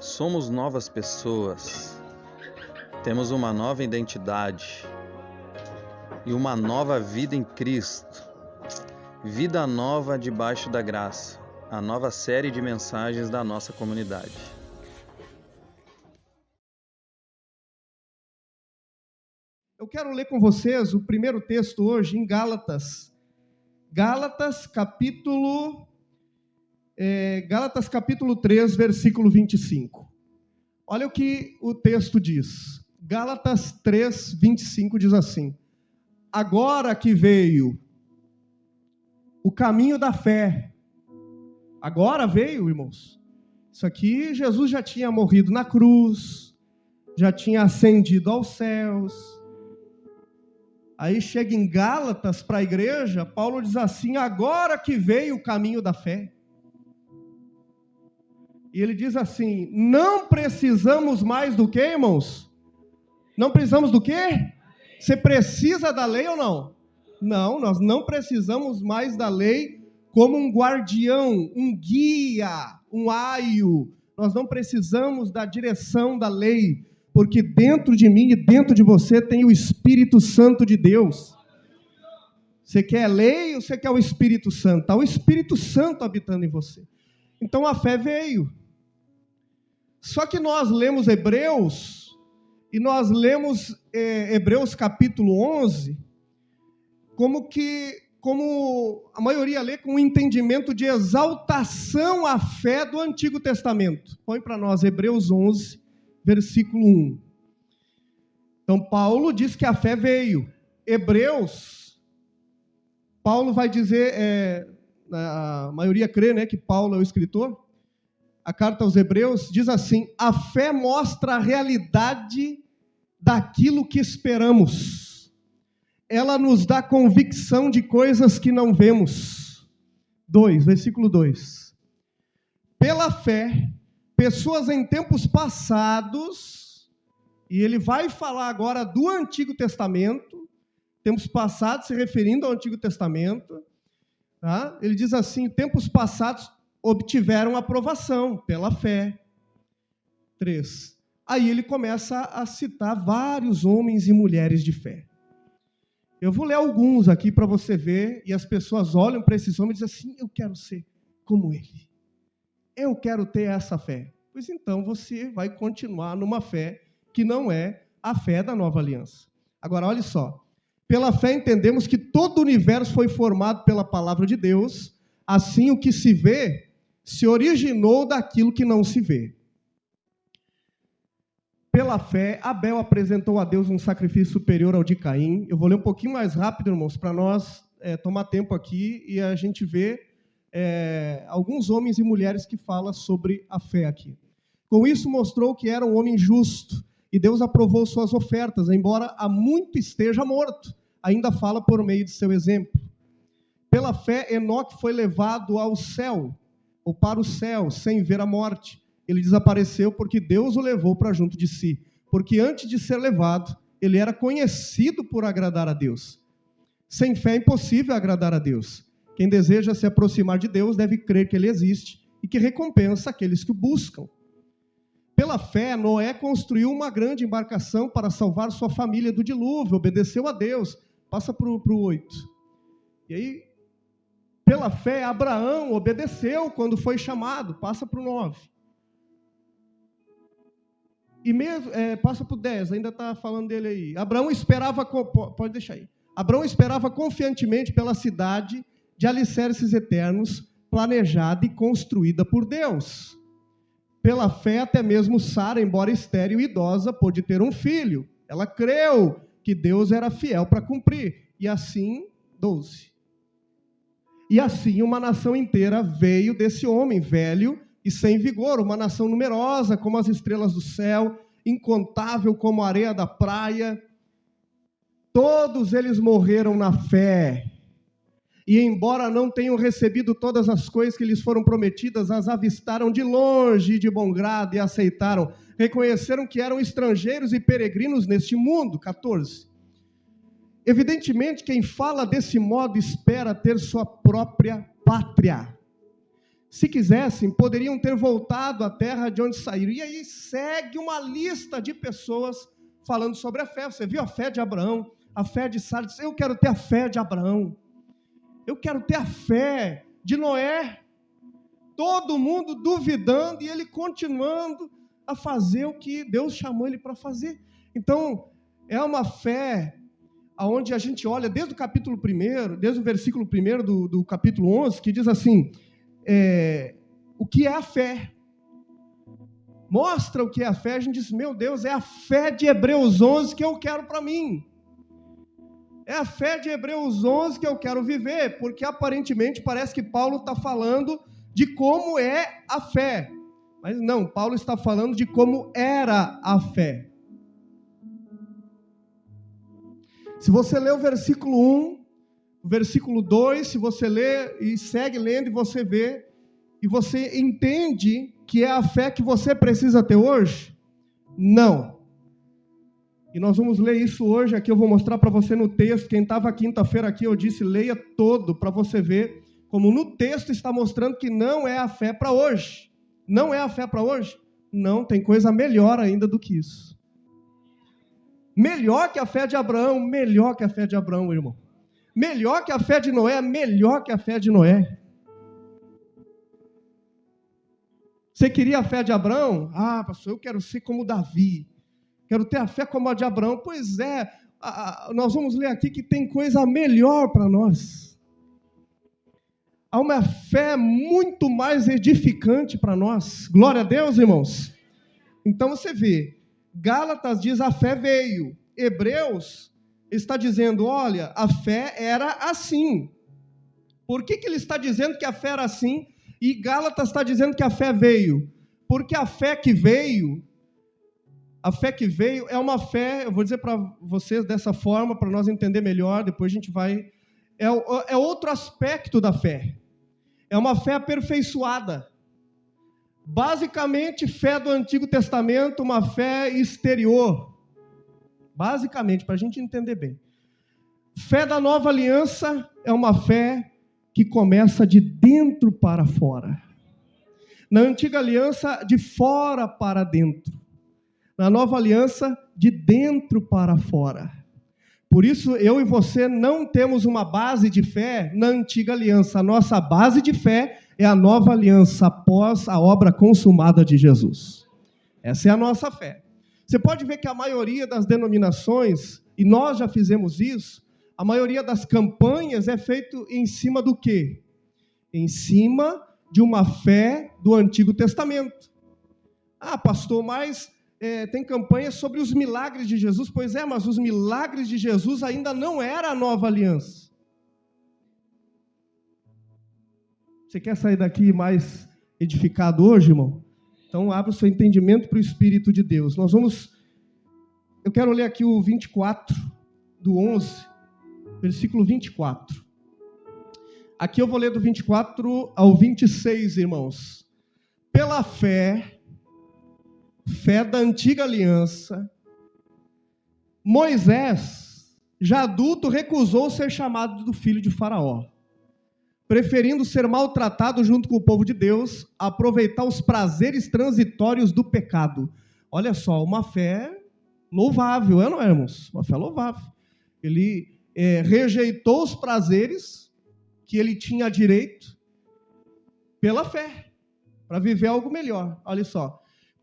Somos novas pessoas, temos uma nova identidade e uma nova vida em Cristo. Vida nova debaixo da graça, a nova série de mensagens da nossa comunidade. Eu quero ler com vocês o primeiro texto hoje em Gálatas. Gálatas capítulo 3, versículo 25. Olha o que o texto diz. Gálatas 3, 25 diz assim: agora que veio o caminho da fé. Agora veio, irmãos. Isso aqui, Jesus já tinha morrido na cruz, já tinha ascendido aos céus. Aí chega em Gálatas para a igreja, Paulo diz assim: agora que veio o caminho da fé. E ele diz assim: não precisamos mais do quê, irmãos? Não precisamos do quê? Você precisa da lei ou não? Não, nós não precisamos mais da lei como um guardião, um guia, um aio. Nós não precisamos da direção da lei, porque dentro de mim e dentro de você tem o Espírito Santo de Deus. Você quer lei ou você quer o Espírito Santo? Está o Espírito Santo habitando em você. Então a fé veio. Só que nós lemos Hebreus, e nós lemos Hebreus capítulo 11, como a maioria lê com um entendimento de exaltação à fé do Antigo Testamento. Põe para nós Hebreus 11, versículo 1. Então Paulo diz que a fé veio. Hebreus, Paulo vai dizer, a maioria crê, né, que Paulo é o escritor. A carta aos Hebreus diz assim: a fé mostra a realidade daquilo que esperamos. Ela nos dá convicção de coisas que não vemos. Versículo 2. Pela fé, pessoas em tempos passados, e ele vai falar agora do Antigo Testamento, tempos passados se referindo ao Antigo Testamento, tá? Ele diz assim: tempos passados obtiveram aprovação pela fé. 3. Aí ele começa a citar vários homens e mulheres de fé. Eu vou ler alguns aqui para você ver, e as pessoas olham para esses homens e dizem assim: eu quero ser como ele. Eu quero ter essa fé. Pois então você vai continuar numa fé que não é a fé da nova aliança. Agora, olha só. Pela fé entendemos que todo o universo foi formado pela palavra de Deus, assim o que se vê se originou daquilo que não se vê. Pela fé, Abel apresentou a Deus um sacrifício superior ao de Caim. Eu vou ler um pouquinho mais rápido, irmãos, para nós tomar tempo aqui e a gente ver alguns homens e mulheres que falam sobre a fé aqui. Com isso mostrou que era um homem justo e Deus aprovou suas ofertas, embora há muito esteja morto, ainda fala por meio de seu exemplo. Pela fé, Enoque foi levado ao céu, ou para o céu, sem ver a morte. Ele desapareceu porque Deus o levou para junto de si. Porque antes de ser levado, ele era conhecido por agradar a Deus. Sem fé é impossível agradar a Deus. Quem deseja se aproximar de Deus deve crer que ele existe e que recompensa aqueles que o buscam. Pela fé, Noé construiu uma grande embarcação para salvar sua família do dilúvio, obedeceu a Deus. Passa para o 8. E aí, pela fé, Abraão obedeceu quando foi chamado. Passa para o 9. E mesmo, passa para o 10, ainda está falando dele aí. Abraão esperava, pode deixar aí. Abraão esperava confiantemente pela cidade de alicerces eternos, planejada e construída por Deus. Pela fé, até mesmo Sara, embora estéril e idosa, pôde ter um filho. Ela creu que Deus era fiel para cumprir. E assim, 12. E assim uma nação inteira veio desse homem velho e sem vigor, uma nação numerosa como as estrelas do céu, incontável como a areia da praia. Todos eles morreram na fé. E embora não tenham recebido todas as coisas que lhes foram prometidas, as avistaram de longe e de bom grado e aceitaram. Reconheceram que eram estrangeiros e peregrinos neste mundo. 14. Evidentemente, quem fala desse modo espera ter sua própria pátria. se quisessem, poderiam ter voltado à terra de onde saíram. E aí segue uma lista de pessoas falando sobre a fé. Você viu a fé de Abraão, a fé de Sara. Eu quero ter a fé de Abraão. Eu quero ter a fé de Noé. Todo mundo duvidando e ele continuando a fazer o que Deus chamou ele para fazer. Então, é uma fé onde a gente olha desde o capítulo 1, desde o versículo 1 do capítulo 11, que diz assim, o que é a fé? Mostra o que é a fé, a gente diz, meu Deus, é a fé de Hebreus 11 que eu quero para mim. É a fé de Hebreus 11 que eu quero viver, porque aparentemente parece que Paulo está falando de como é a fé. Mas não, Paulo está falando de como era a fé. Se você ler o versículo 1, o versículo 2, se você lê e segue lendo e você vê, e você entende que é a fé que você precisa ter hoje? Não. E nós vamos ler isso hoje, aqui eu vou mostrar para você no texto. Quem estava quinta-feira aqui, eu disse, leia todo para você ver como no texto está mostrando que não é a fé para hoje. Não é a fé para hoje? Não, tem coisa melhor ainda do que isso. Melhor que a fé de Abraão, melhor que a fé de Abraão, irmão. Melhor que a fé de Noé, melhor que a fé de Noé. Você queria a fé de Abraão? Ah, pastor, eu quero ser como Davi. Quero ter a fé como a de Abraão. Pois é, nós vamos ler aqui que tem coisa melhor para nós. Há uma fé muito mais edificante para nós. Glória a Deus, irmãos. Então você vê, Gálatas diz a fé veio. Hebreus está dizendo, olha, a fé era assim. Por que ele está dizendo que a fé era assim? E Gálatas está dizendo que a fé veio. Porque a fé que veio é uma fé, eu vou dizer para vocês dessa forma, para nós entender melhor, depois a gente vai... É outro aspecto da fé. É uma fé aperfeiçoada. Basicamente, fé do Antigo Testamento, uma fé exterior. Basicamente, para a gente entender bem. Fé da Nova Aliança é uma fé que começa de dentro para fora. Na Antiga Aliança, de fora para dentro. Na Nova Aliança, de dentro para fora. Por isso, eu e você não temos uma base de fé na Antiga Aliança. A nossa base de fé é a Nova Aliança, após a obra consumada de Jesus. Essa é a nossa fé. Você pode ver que a maioria das denominações, e nós já fizemos isso, a maioria das campanhas é feito em cima do quê? Em cima de uma fé do Antigo Testamento. Ah, pastor, mas... tem campanhas sobre os milagres de Jesus. Pois é, mas os milagres de Jesus ainda não era a nova aliança. Você quer sair daqui mais edificado hoje, irmão? Então, abra o seu entendimento para o Espírito de Deus. Eu quero ler aqui o 24 do 11, versículo 24. Aqui eu vou ler do 24 ao 26, irmãos. Pela fé da antiga aliança, Moisés, já adulto, recusou ser chamado do filho de Faraó, preferindo ser maltratado junto com o povo de Deus, aproveitar os prazeres transitórios do pecado. Olha só, uma fé louvável, não é, irmãos? Uma fé louvável. Ele rejeitou os prazeres que ele tinha direito pela fé, para viver algo melhor. Olha só.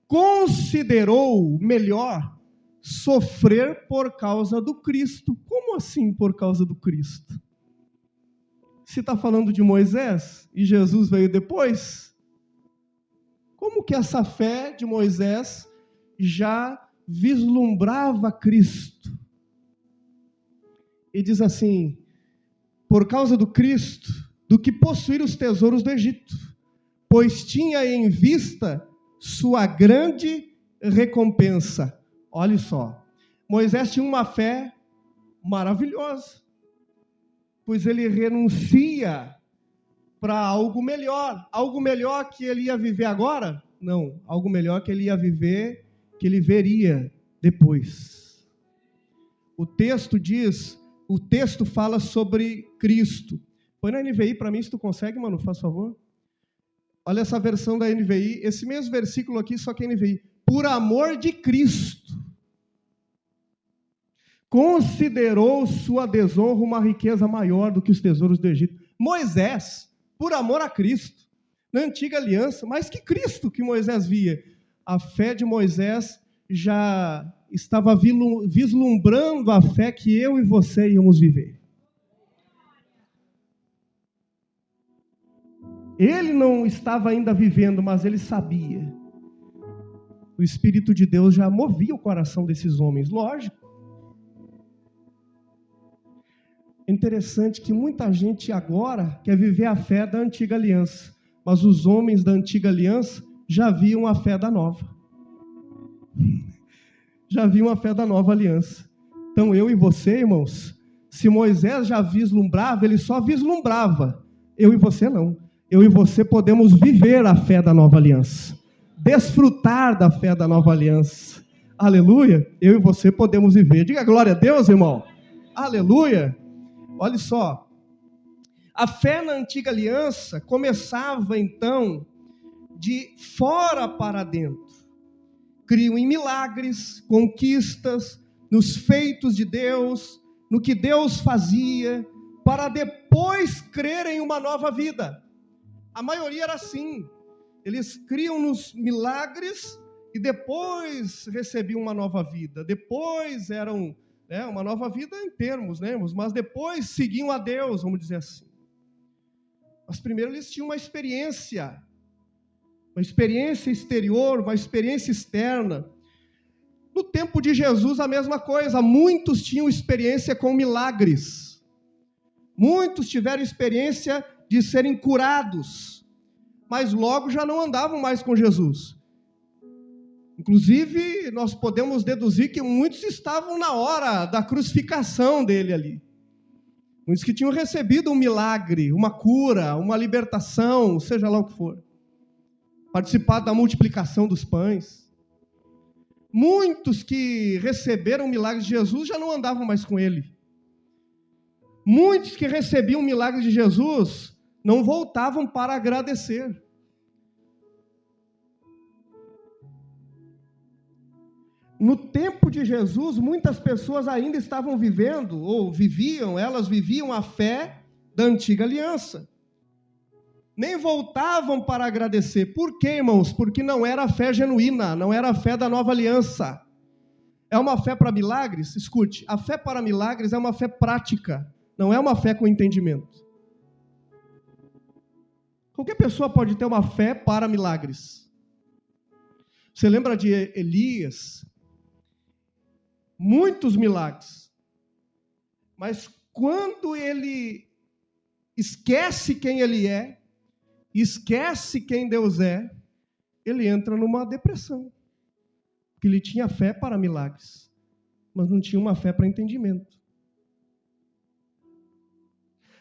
Considerou melhor sofrer por causa do Cristo. Como assim por causa do Cristo? Se está falando de Moisés e Jesus veio depois, como que essa fé de Moisés já vislumbrava Cristo? E diz assim, por causa do Cristo, do que possuir os tesouros do Egito, pois tinha em vista sua grande recompensa. Olha só, Moisés tinha uma fé maravilhosa, pois ele renuncia para algo melhor que ele ia viver agora? Não, algo melhor que ele ia viver, que ele veria depois. O texto fala sobre Cristo. Põe na NVI para mim, se tu consegue, mano, faz favor. Olha essa versão da NVI, esse mesmo versículo aqui, só que NVI. Por amor de Cristo, considerou sua desonra uma riqueza maior do que os tesouros do Egito. Moisés, por amor a Cristo, na antiga aliança, mais que Cristo que Moisés via. A fé de Moisés já estava vislumbrando a fé que eu e você íamos viver. Ele não estava ainda vivendo, mas ele sabia. O Espírito de Deus já movia o coração desses homens, lógico. É interessante que muita gente agora quer viver a fé da antiga aliança, mas os homens da antiga aliança já viam a fé da nova. Já viam a fé da nova aliança. Então eu e você, irmãos, se Moisés já vislumbrava, ele só vislumbrava. Eu e você não. Eu e você podemos viver a fé da nova aliança. Desfrutar da fé da nova aliança. Aleluia. Eu e você podemos viver. Diga glória a Deus, irmão. Aleluia. Olha só. A fé na antiga aliança começava então de fora para dentro. Criam em milagres, conquistas, nos feitos de Deus, no que Deus fazia, para depois crerem em uma nova vida. A maioria era assim. Eles criam nos milagres e depois recebiam uma nova vida. Depois eram uma nova vida em termos, né, irmãos? Mas depois seguiam a Deus, vamos dizer assim. Mas primeiro eles tinham uma experiência exterior, uma experiência externa. No tempo de Jesus, a mesma coisa. Muitos tinham experiência com milagres. Muitos tiveram experiência de serem curados, mas logo já não andavam mais com Jesus. Inclusive, nós podemos deduzir que muitos estavam na hora da crucificação dele ali. Muitos que tinham recebido um milagre, uma cura, uma libertação, seja lá o que for. Participado da multiplicação dos pães. Muitos que receberam o milagre de Jesus já não andavam mais com ele. Muitos que recebiam o milagre de Jesus não voltavam para agradecer. No tempo de Jesus, muitas pessoas ainda estavam vivendo, ou elas viviam a fé da antiga aliança. Nem voltavam para agradecer. Por quê, irmãos? Porque não era a fé genuína, não era a fé da nova aliança. É uma fé para milagres? Escute, a fé para milagres é uma fé prática, não é uma fé com entendimento. Qualquer pessoa pode ter uma fé para milagres. Você lembra de Elias? Muitos milagres. Mas quando ele esquece quem ele é, esquece quem Deus é, ele entra numa depressão. Porque ele tinha fé para milagres, mas não tinha uma fé para entendimento.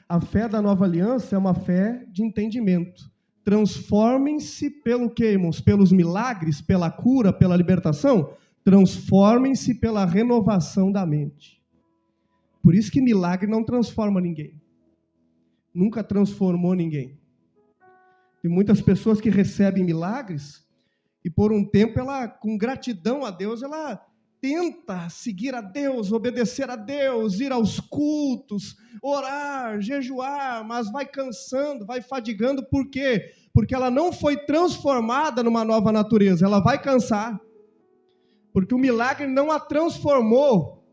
A fé da nova aliança é uma fé de entendimento. Transformem-se pelo quê, irmãos? Pelos milagres, pela cura, pela libertação? Transformem-se pela renovação da mente. Por isso que milagre não transforma ninguém. Nunca transformou ninguém. Tem muitas pessoas que recebem milagres e por um tempo, ela, com gratidão a Deus, ela tenta seguir a Deus, obedecer a Deus, ir aos cultos, orar, jejuar, mas vai cansando, vai fadigando. Por quê? Porque ela não foi transformada numa nova natureza. Ela vai cansar. Porque o milagre não a transformou.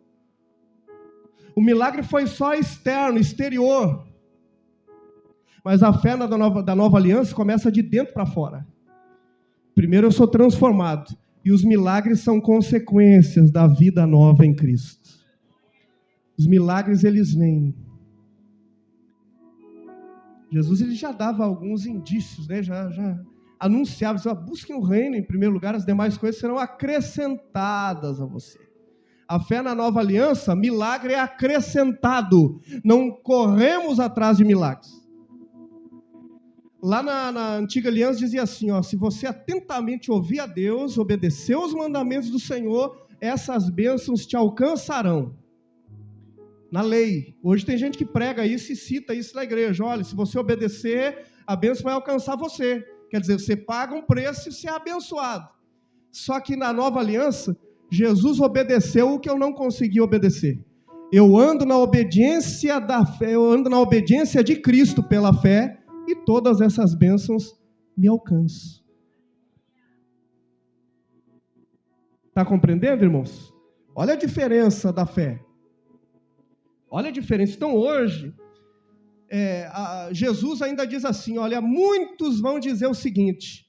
O milagre foi só externo, exterior. Mas a fé da nova aliança começa de dentro para fora. Primeiro eu sou transformado. E os milagres são consequências da vida nova em Cristo. Os milagres, eles vêm. Jesus, ele já dava alguns indícios, né? Já anunciava, dizia, busquem o reino em primeiro lugar, as demais coisas serão acrescentadas a você. A fé na nova aliança, milagre é acrescentado. Não corremos atrás de milagres. Lá na antiga aliança dizia assim, se você atentamente ouvir a Deus, obedecer os mandamentos do Senhor, essas bênçãos te alcançarão. Na lei. Hoje tem gente que prega isso e cita isso na igreja. Olha, se você obedecer, a bênção vai alcançar você. Quer dizer, você paga um preço e você é abençoado. Só que na nova aliança, Jesus obedeceu o que eu não consegui obedecer. Eu ando na obediência da fé, eu ando na obediência de Cristo pela fé, e todas essas bênçãos me alcançam. Está compreendendo, irmãos? Olha a diferença da fé. Olha a diferença. Então hoje, Jesus ainda diz assim, olha, muitos vão dizer o seguinte: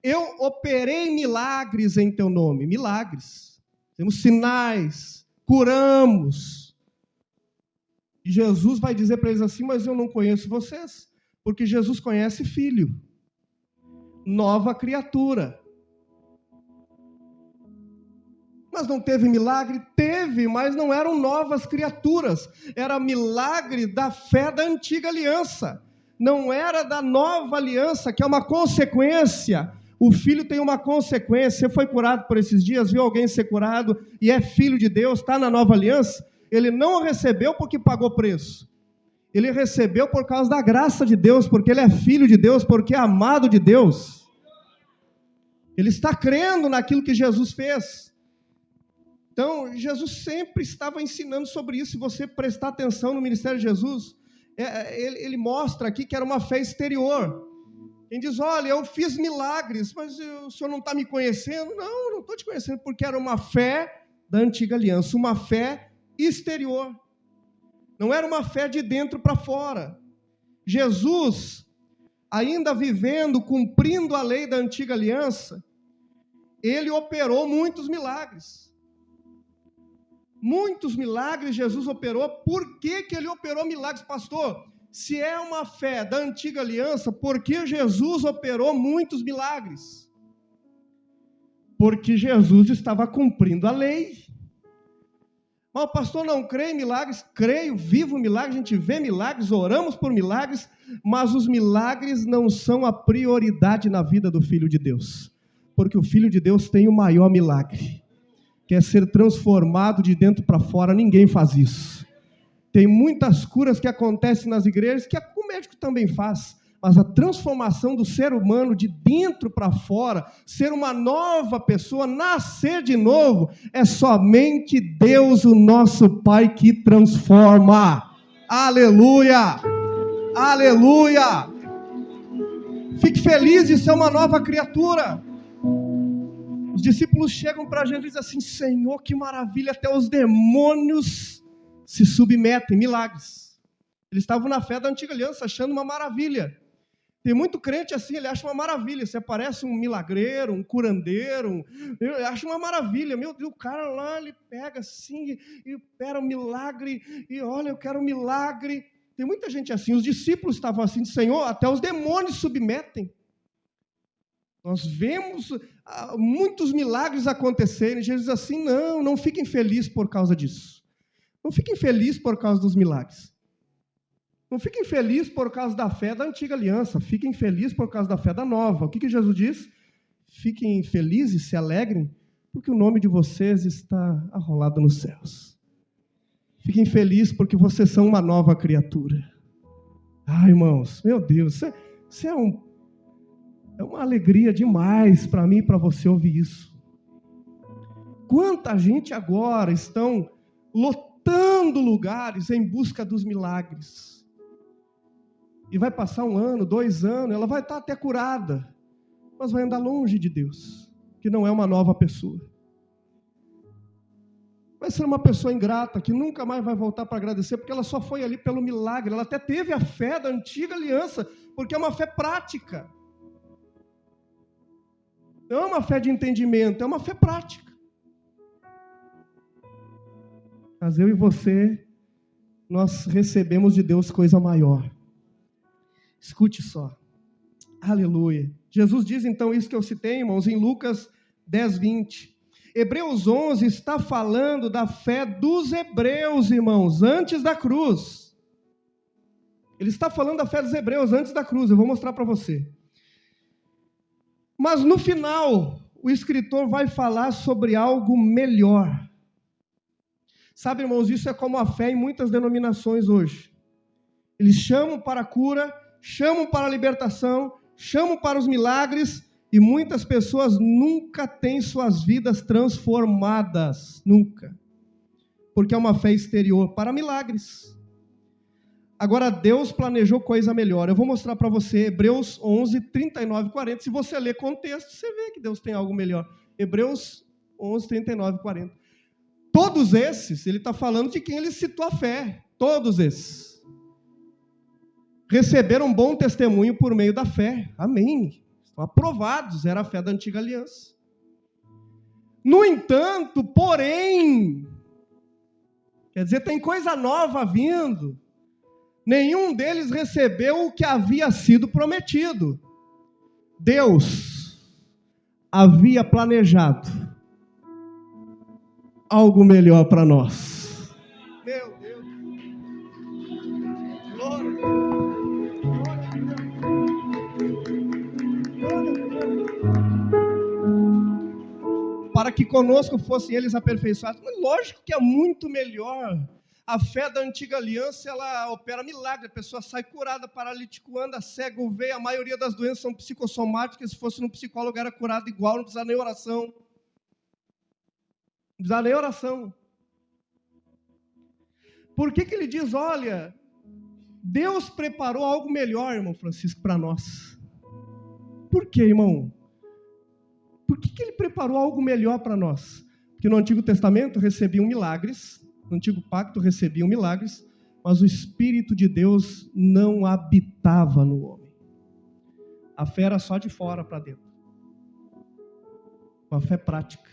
eu operei milagres em teu nome. Milagres. Temos sinais, curamos. E Jesus vai dizer para eles assim, mas eu não conheço vocês. Porque Jesus conhece filho. Nova criatura. Mas não teve milagre? Teve, mas não eram novas criaturas. Era milagre da fé da antiga aliança. Não era da nova aliança, que é uma consequência. O filho tem uma consequência. Você foi curado por esses dias, viu alguém ser curado e é filho de Deus, está na nova aliança? Ele não recebeu porque pagou preço. Ele recebeu por causa da graça de Deus, porque ele é filho de Deus, porque é amado de Deus. Ele está crendo naquilo que Jesus fez. Então, Jesus sempre estava ensinando sobre isso. Se você prestar atenção no ministério de Jesus, ele mostra aqui que era uma fé exterior. Quem diz, olha, eu fiz milagres, mas o senhor não está me conhecendo? Não estou te conhecendo, porque era uma fé da antiga aliança, uma fé exterior. Não era uma fé de dentro para fora. Jesus, ainda vivendo, cumprindo a lei da antiga aliança, ele operou muitos milagres. Muitos milagres Jesus operou. Por que ele operou milagres, pastor? Se é uma fé da antiga aliança, por que Jesus operou muitos milagres? Porque Jesus estava cumprindo a lei. Mas o pastor não crê em milagres? Creio, vivo milagres, a gente vê milagres, oramos por milagres, mas os milagres não são a prioridade na vida do Filho de Deus. Porque o Filho de Deus tem o maior milagre, que é ser transformado de dentro para fora. Ninguém faz isso. Tem muitas curas que acontecem nas igrejas, que o médico também faz, mas a transformação do ser humano de dentro para fora, ser uma nova pessoa, nascer de novo, é somente Deus, o nosso Pai, que transforma. Aleluia! Aleluia! Fique feliz de ser uma nova criatura. Os discípulos chegam para Jesus e dizem assim, Senhor, que maravilha, até os demônios se submetem, milagres. Eles estavam na fé da antiga aliança, achando uma maravilha. Tem muito crente assim, ele acha uma maravilha. Você aparece um milagreiro, um curandeiro, ele acha uma maravilha. Meu Deus, o cara lá, ele pega assim, e opera um milagre, e olha, eu quero um milagre. Tem muita gente assim, os discípulos estavam assim, Senhor, até os demônios submetem. Nós vemos muitos milagres acontecerem. Jesus diz assim, não fiquem felizes por causa disso. Não fiquem felizes por causa dos milagres. Não fiquem felizes por causa da fé da antiga aliança. Fiquem felizes por causa da fé da nova. O que Jesus diz? Fiquem felizes, se alegrem, porque o nome de vocês está arrolado nos céus. Fiquem felizes porque vocês são uma nova criatura. Irmãos, meu Deus, isso é uma alegria demais para mim e para você ouvir isso. Quanta gente agora estão lotando lugares em busca dos milagres. E vai passar 1 ano, 2 anos, ela vai estar até curada, mas vai andar longe de Deus, que não é uma nova pessoa. Vai ser uma pessoa ingrata, que nunca mais vai voltar para agradecer, porque ela só foi ali pelo milagre. Ela até teve a fé da antiga aliança, porque é uma fé prática. Não é uma fé de entendimento, é uma fé prática. Mas eu e você, nós recebemos de Deus coisa maior. Escute só. Aleluia. Jesus diz então isso que eu citei, irmãos, em Lucas 10, 20. Hebreus 11 está falando da fé dos hebreus, irmãos, antes da cruz. Ele está falando da fé dos hebreus antes da cruz. Eu vou mostrar para você. Mas no final, o escritor vai falar sobre algo melhor. Sabe, irmãos, isso é como a fé em muitas denominações hoje. Eles chamam para a cura, chamam para a libertação, chamam para os milagres e muitas pessoas nunca têm suas vidas transformadas, nunca. Porque é uma fé exterior para milagres. Agora, Deus planejou coisa melhor. Eu vou mostrar para você Hebreus 11, 39 e 40. Se você ler contexto, você vê que Deus tem algo melhor. Hebreus 11, 39 e 40. Todos esses, ele está falando de quem ele citou a fé. Todos esses. Receberam um bom testemunho por meio da fé. Amém. Estão aprovados. Era a fé da antiga aliança. No entanto, porém, quer dizer, tem coisa nova vindo. Nenhum deles recebeu o que havia sido prometido. Deus havia planejado algo melhor para nós. Meu Deus. Glória. Para que conosco fossem eles aperfeiçoados. Mas lógico que é muito melhor. A fé da antiga aliança, ela opera milagre. A pessoa sai curada, paralítico anda, cego vê. A maioria das doenças são psicossomáticas. Se fosse no psicólogo, era curado igual, não precisa nem oração. Não precisa nem oração. Por que ele diz, olha, Deus preparou algo melhor, irmão Francisco, para nós? Por quê, irmão? Por que ele preparou algo melhor para nós? Porque no Antigo Testamento recebiam milagres, no Antigo Pacto recebiam milagres, mas o Espírito de Deus não habitava no homem. A fé era só de fora para dentro. Uma fé prática.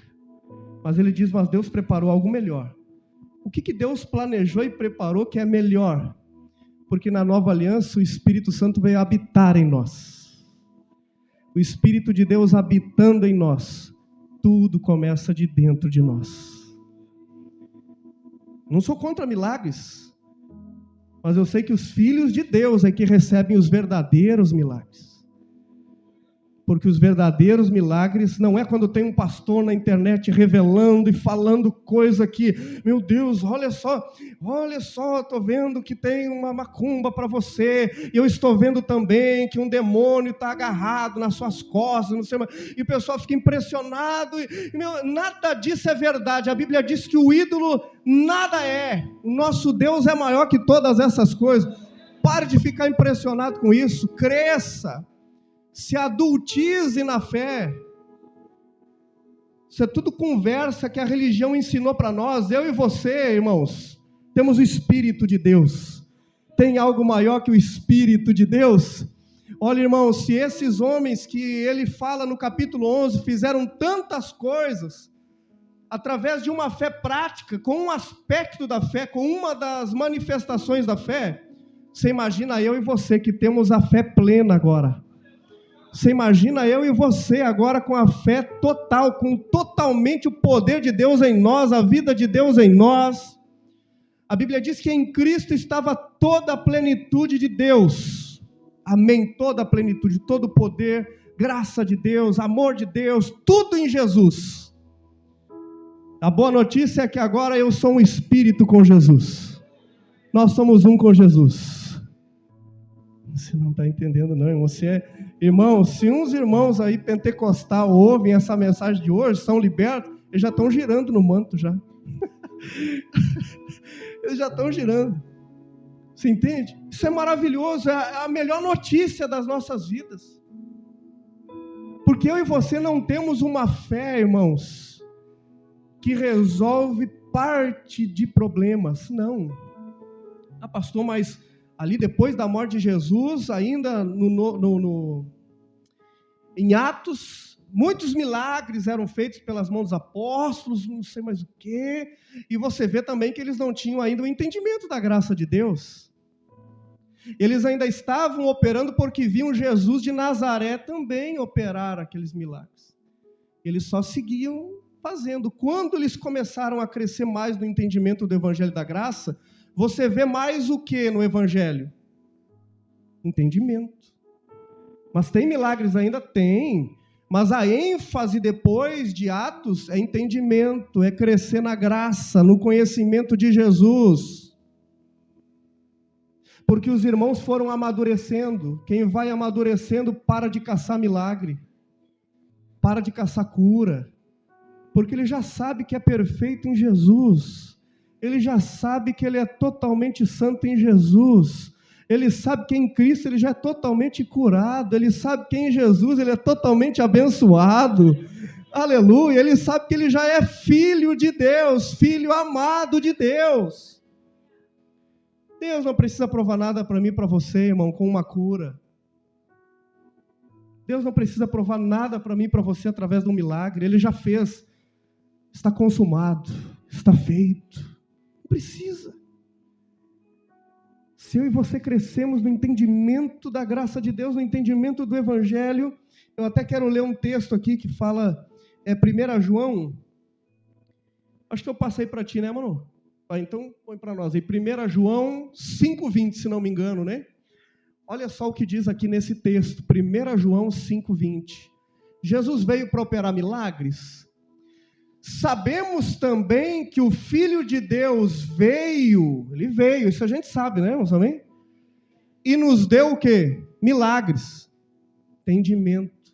Mas ele diz, mas Deus preparou algo melhor. O que Deus planejou e preparou que é melhor? Porque na nova aliança o Espírito Santo veio habitar em nós. O Espírito de Deus habitando em nós, tudo começa de dentro de nós. Não sou contra milagres, mas eu sei que os filhos de Deus é que recebem os verdadeiros milagres. Porque os verdadeiros milagres não é quando tem um pastor na internet revelando e falando coisa que, meu Deus, olha só, estou vendo que tem uma macumba para você, e eu estou vendo também que um demônio está agarrado nas suas costas, não sei mais, e o pessoal fica impressionado, nada disso é verdade. A Bíblia diz que o ídolo nada é, o nosso Deus é maior que todas essas coisas. Pare de ficar impressionado com isso, cresça. Se adultize na fé. Isso é tudo conversa que a religião ensinou para nós. Eu e você, irmãos, temos o Espírito de Deus. Tem algo maior que o Espírito de Deus? Olha, irmãos, se esses homens que ele fala no capítulo 11 fizeram tantas coisas, através de uma fé prática, com um aspecto da fé, com uma das manifestações da fé, você imagina eu e você que temos a fé plena agora. Você imagina eu e você agora com a fé total, com totalmente o poder de Deus em nós, a vida de Deus em nós. A Bíblia diz que em Cristo estava toda a plenitude de Deus. Amém, toda a plenitude, todo o poder, graça de Deus, amor de Deus, tudo em Jesus. A boa notícia é que agora eu sou um espírito com Jesus. Nós somos um com Jesus. Você não está entendendo não, irmão. Irmão, se uns irmãos aí pentecostal ouvem essa mensagem de hoje, são libertos, eles já estão girando no manto já. Eles já estão girando. Você entende? Isso é maravilhoso, é a melhor notícia das nossas vidas. Porque eu e você não temos uma fé, irmãos, que resolve parte de problemas. Não. Ah, pastor, mas ali depois da morte de Jesus, ainda em Atos, muitos milagres eram feitos pelas mãos dos apóstolos, não sei mais o quê, e você vê também que eles não tinham ainda o entendimento da graça de Deus. Eles ainda estavam operando porque viam Jesus de Nazaré também operar aqueles milagres. Eles só seguiam fazendo. Quando eles começaram a crescer mais no entendimento do Evangelho da Graça, você vê mais o que no Evangelho? Entendimento. Mas tem milagres ainda? Tem. Mas a ênfase depois de Atos é entendimento, é crescer na graça, no conhecimento de Jesus. Porque os irmãos foram amadurecendo. Quem vai amadurecendo para de caçar milagre, para de caçar cura, porque ele já sabe que é perfeito em Jesus, ele já sabe que ele é totalmente santo em Jesus, ele sabe que em Cristo ele já é totalmente curado, ele sabe que em Jesus ele é totalmente abençoado, aleluia, ele sabe que ele já é filho de Deus, filho amado de Deus. Deus não precisa provar nada para mim e para você, irmão, com uma cura. Deus não precisa provar nada para mim e para você através de um milagre, ele já fez. Está consumado, está feito, não precisa. Se eu e você crescemos no entendimento da graça de Deus, no entendimento do Evangelho, eu até quero ler um texto aqui que fala, 1 João, acho que eu passei para ti, né, mano? Então põe para nós aí, 1 João 5,20, se não me engano, né? Olha só o que diz aqui nesse texto, 1 João 5,20. Jesus veio para operar milagres? Sabemos também que o Filho de Deus veio, ele veio, isso a gente sabe, né, irmãos, amém? E nos deu o quê? Milagres, entendimento.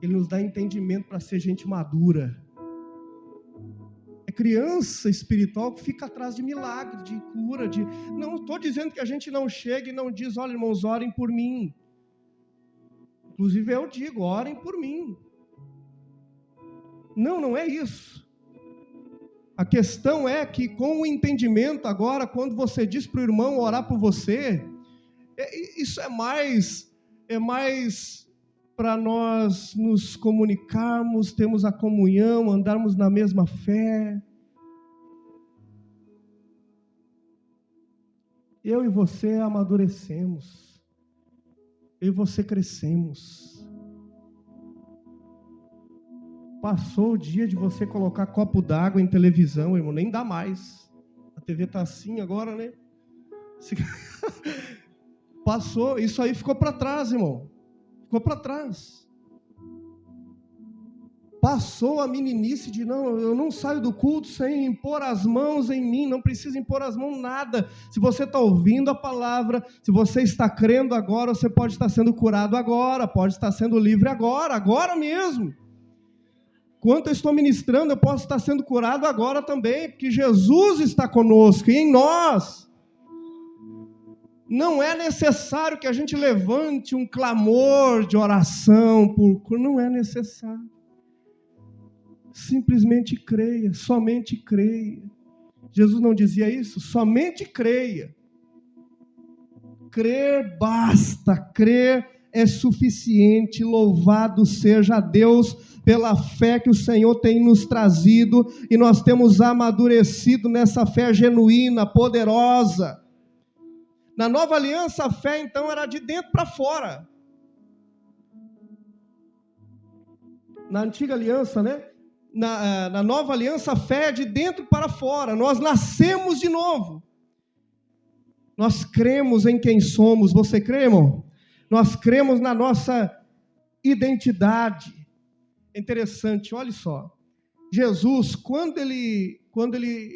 Ele nos dá entendimento para ser gente madura. É criança espiritual que fica atrás de milagre, de cura, Não estou dizendo que a gente não chega e não diz, olha, irmãos, orem por mim. Inclusive eu digo, orem por mim. Não é isso. A questão é que com o entendimento agora, quando você diz para o irmão orar por você, isso é mais para nós nos comunicarmos, termos a comunhão, andarmos na mesma fé. Eu e você amadurecemos. Eu e você crescemos. Passou o dia de você colocar copo d'água em televisão, irmão, nem dá mais. A TV está assim agora, né? Passou, isso aí ficou para trás, irmão. Ficou para trás. Passou a meninice de, não, eu não saio do culto sem impor as mãos em mim, não precisa impor as mãos nada. Se você está ouvindo a palavra, se você está crendo agora, você pode estar sendo curado agora, pode estar sendo livre agora mesmo. Enquanto eu estou ministrando, eu posso estar sendo curado agora também, porque Jesus está conosco e em nós. Não é necessário que a gente levante um clamor de oração, não é necessário. Simplesmente creia, somente creia. Jesus não dizia isso? Somente creia. Crer basta, crer é suficiente. Louvado seja Deus pela fé que o Senhor tem nos trazido e nós temos amadurecido nessa fé genuína, poderosa. Na nova aliança, a fé então era de dentro para fora. Na antiga aliança, né? Na nova aliança, a fé é de dentro para fora. Nós nascemos de novo. Nós cremos em quem somos. Você crê, irmão? Nós cremos na nossa identidade. É interessante, olha só. Jesus, quando ele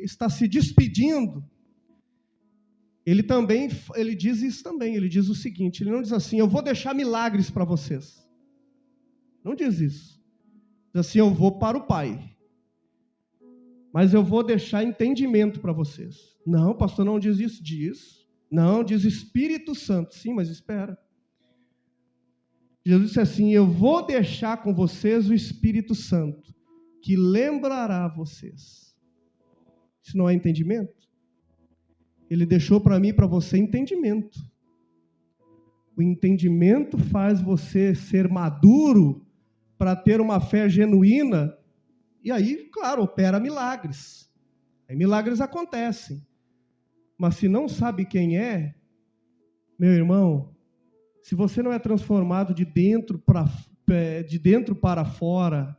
está se despedindo, ele diz isso também. Ele diz o seguinte, ele não diz assim, eu vou deixar milagres para vocês. Não diz isso. Diz assim, eu vou para o Pai. Mas eu vou deixar entendimento para vocês. Não, pastor, não diz isso. Diz. Não, diz Espírito Santo. Sim, mas espera. Jesus disse assim, eu vou deixar com vocês o Espírito Santo, que lembrará vocês. Isso não é entendimento? Ele deixou para mim e para você entendimento. O entendimento faz você ser maduro para ter uma fé genuína, e aí, claro, opera milagres. Aí milagres acontecem. Mas se não sabe quem é, meu irmão, se você não é transformado de dentro para fora,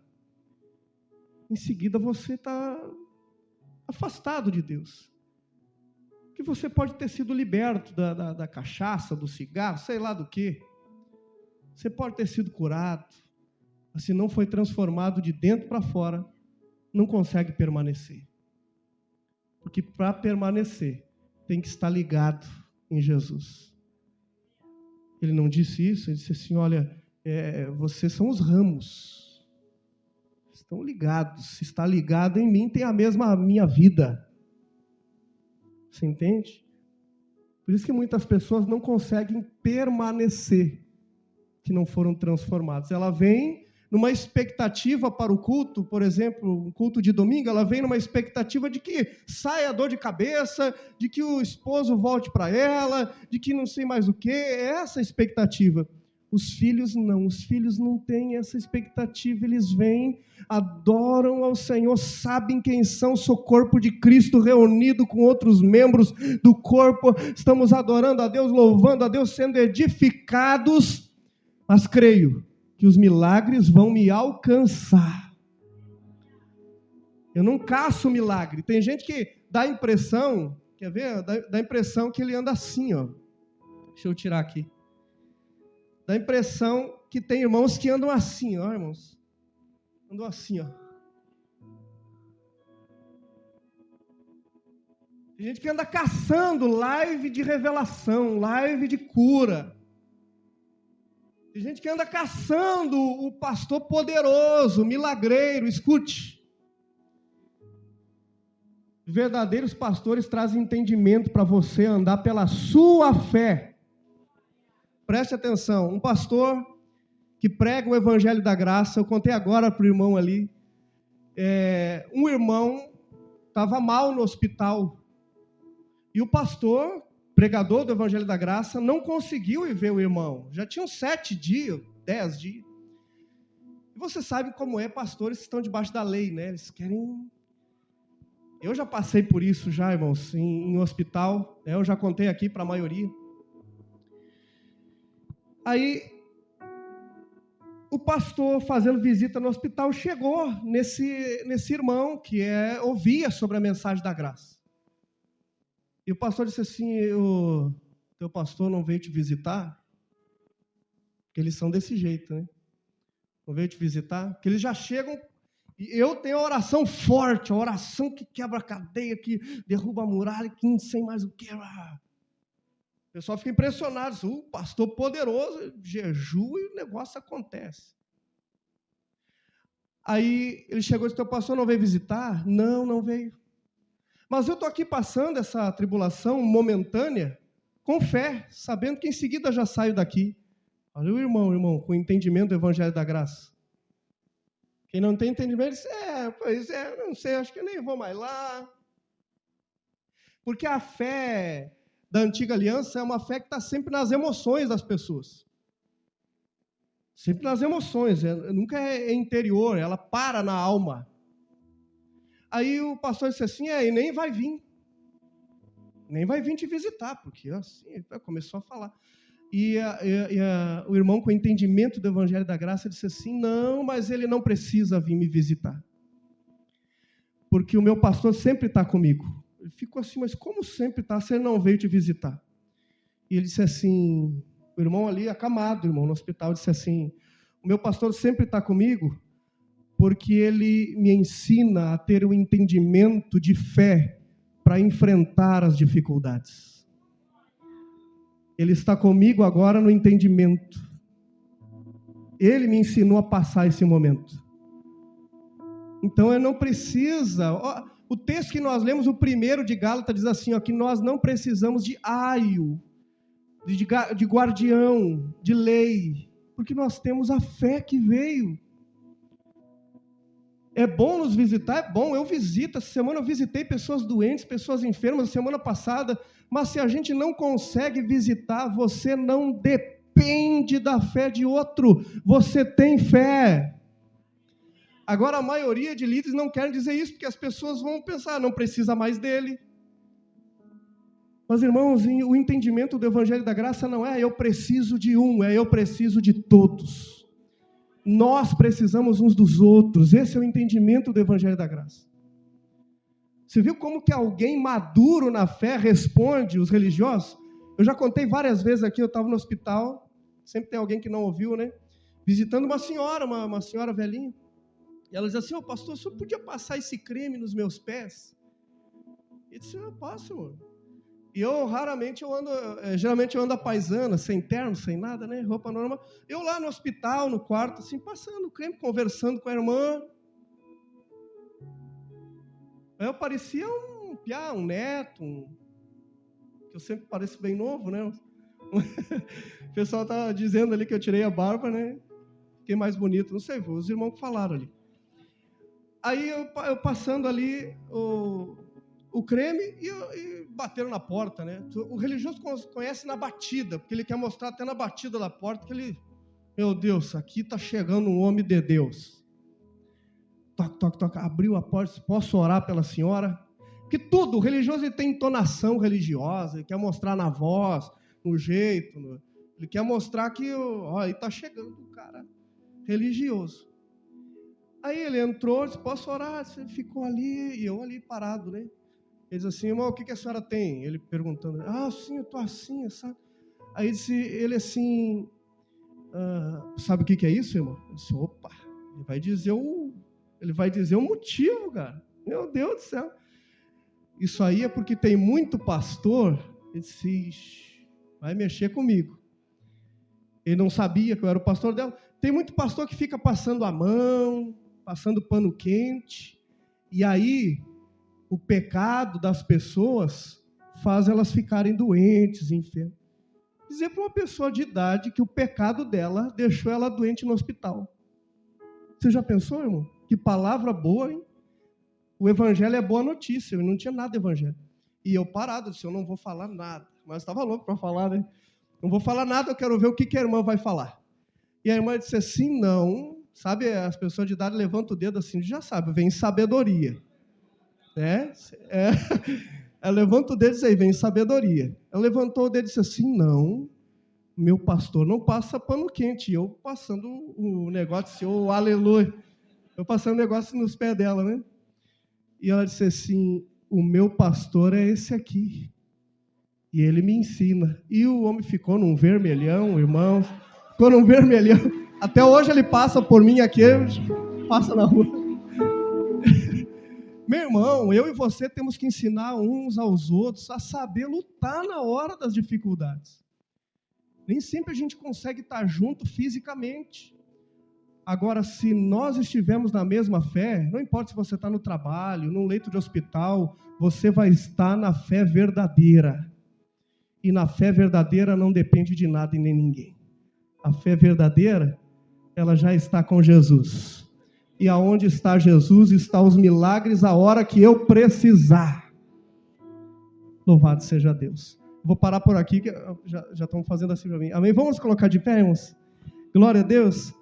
em seguida você está afastado de Deus. Que você pode ter sido liberto da cachaça, do cigarro, sei lá do que. Você pode ter sido curado, mas se não foi transformado de dentro para fora, não consegue permanecer. Porque para permanecer, tem que estar ligado em Jesus. Ele não disse isso, ele disse assim, olha, vocês são os ramos. Estão ligados. Se está ligado em mim, tem a mesma minha vida. Você entende? Por isso que muitas pessoas não conseguem permanecer, que não foram transformadas. Ela vem numa expectativa para o culto, por exemplo, um culto de domingo, ela vem numa expectativa de que saia a dor de cabeça, de que o esposo volte para ela, de que não sei mais o quê. É essa a expectativa. Os filhos não têm essa expectativa, eles vêm, adoram ao Senhor, sabem quem são, sou corpo de Cristo reunido com outros membros do corpo, estamos adorando a Deus, louvando a Deus, sendo edificados, mas creio que os milagres vão me alcançar. Eu não caço milagre. Tem gente que dá a impressão, quer ver? Dá a impressão que ele anda assim, ó. Deixa eu tirar aqui. Dá a impressão que tem irmãos que andam assim, ó, irmãos. Andam assim, ó. Tem gente que anda caçando live de revelação, live de cura. Tem gente que anda caçando o pastor poderoso, milagreiro. Escute. Verdadeiros pastores trazem entendimento para você andar pela sua fé. Preste atenção, um pastor que prega o evangelho da graça, eu contei agora para o irmão ali, um irmão estava mal no hospital, e o pastor, pregador do evangelho da graça, não conseguiu ir ver o irmão, já tinham 7 dias, 10 dias, e você sabe como é, pastores que estão debaixo da lei, né? Eles querem... Eu já passei por isso já, irmãos, em hospital, eu já contei aqui para a maioria. Aí, o pastor fazendo visita no hospital chegou nesse irmão que ouvia sobre a mensagem da graça. E o pastor disse assim, o teu pastor não veio te visitar? Porque eles são desse jeito, né? Não veio te visitar? Porque eles já chegam... E eu tenho a oração forte, a oração que quebra a cadeia, que derruba a muralha, que não sei mais o que... O pessoal fica impressionado, o pastor poderoso, jejua e o negócio acontece. Aí ele chegou e disse, teu pastor não veio visitar? Não veio. Mas eu estou aqui passando essa tribulação momentânea com fé, sabendo que em seguida já saio daqui. Olha o irmão, com entendimento do evangelho da graça. Quem não tem entendimento, diz, não sei, acho que eu nem vou mais lá. Porque a fé da antiga aliança é uma fé que está sempre nas emoções das pessoas. Sempre nas emoções, nunca é interior, ela para na alma. Aí o pastor disse assim, e nem vai vir. Nem vai vir te visitar, porque assim, começou a falar. E o irmão com entendimento do evangelho da graça disse assim, não, mas ele não precisa vir me visitar. Porque o meu pastor sempre está comigo. Ele ficou assim, mas como sempre está, se ele não veio te visitar? E ele disse assim, o irmão ali, acamado, irmão, no hospital, disse assim, o meu pastor sempre está comigo, porque ele me ensina a ter um entendimento de fé para enfrentar as dificuldades. Ele está comigo agora no entendimento. Ele me ensinou a passar esse momento. Então, eu não precisa... O texto que nós lemos, o primeiro de Gálatas, diz assim, que nós não precisamos de aio, de guardião, de lei, porque nós temos a fé que veio. É bom nos visitar? É bom, eu visito. Essa semana eu visitei pessoas doentes, pessoas enfermas, semana passada, mas se a gente não consegue visitar, você não depende da fé de outro, você tem fé. Agora, a maioria de líderes não querem dizer isso, porque as pessoas vão pensar, não precisa mais dele. Mas, irmãos, o entendimento do evangelho da graça não é eu preciso de um, é eu preciso de todos. Nós precisamos uns dos outros. Esse é o entendimento do evangelho da graça. Você viu como que alguém maduro na fé responde os religiosos? Eu já contei várias vezes aqui, eu estava no hospital, sempre tem alguém que não ouviu, né? Visitando uma senhora velhinha. E ela diz assim, pastor, o senhor podia passar esse creme nos meus pés? Ele disse, eu passo, amor. E eu raramente eu ando, geralmente eu ando à paisana, sem terno, sem nada, né? Roupa normal. Eu lá no hospital, no quarto, assim, passando o creme, conversando com a irmã. Aí eu parecia um piá, um neto, que eu sempre pareço bem novo, né? O pessoal tá dizendo ali que eu tirei a barba, né? Fiquei mais bonito, não sei, os irmãos que falaram ali. Aí eu passando ali o creme e bateram na porta, né? O religioso conhece na batida, porque ele quer mostrar até na batida da porta que ele, meu Deus, aqui está chegando um homem de Deus. Toque, toque, toque. Abriu a porta, posso orar pela senhora? Porque tudo, o religioso ele tem entonação religiosa, ele quer mostrar na voz, no jeito, ele quer mostrar que aí está chegando o cara religioso. Aí ele entrou, disse, posso orar? Ele ficou ali, e eu ali parado, né? Ele disse assim, irmão, o que a senhora tem? Ele perguntando, sim, eu estou assim, sabe? Aí disse, ele assim, sabe o que é isso, irmão? Eu disse, opa, ele vai dizer o motivo, cara. Meu Deus do céu. Isso aí é porque tem muito pastor, ele disse, vai mexer comigo. Ele não sabia que eu era o pastor dela. Tem muito pastor que fica passando a mão, passando pano quente, e aí o pecado das pessoas faz elas ficarem doentes, enfermas. Dizer para uma pessoa de idade que o pecado dela deixou ela doente no hospital. Você já pensou, irmão? Que palavra boa, hein? O evangelho é boa notícia, eu não tinha nada de evangelho. E eu parado, disse, eu não vou falar nada. Mas estava louco para falar, né? Não vou falar nada, eu quero ver o que a irmã vai falar. E a irmã disse assim, não, sabe, as pessoas de idade levantam o dedo assim, já sabe, vem sabedoria. Ela levanta o dedo e diz aí, vem sabedoria. Ela levantou o dedo e disse assim, não, meu pastor não passa pano quente. E eu passando o negócio, aleluia. Eu passando o negócio nos pés dela, né? E ela disse assim, o meu pastor é esse aqui. E ele me ensina. E o homem ficou num vermelhão, irmãos. Ficou num vermelhão. Até hoje ele passa por mim aqui, passa na rua. Meu irmão, eu e você temos que ensinar uns aos outros a saber lutar na hora das dificuldades. Nem sempre a gente consegue estar junto fisicamente. Agora, se nós estivermos na mesma fé, não importa se você está no trabalho, num leito de hospital, você vai estar na fé verdadeira. E na fé verdadeira não depende de nada e nem ninguém. A fé verdadeira, ela já está com Jesus. E aonde está Jesus, está os milagres a hora que eu precisar. Louvado seja Deus. Vou parar por aqui, que já estão fazendo assim para mim. Amém? Vamos colocar de pé, irmãos? Glória a Deus.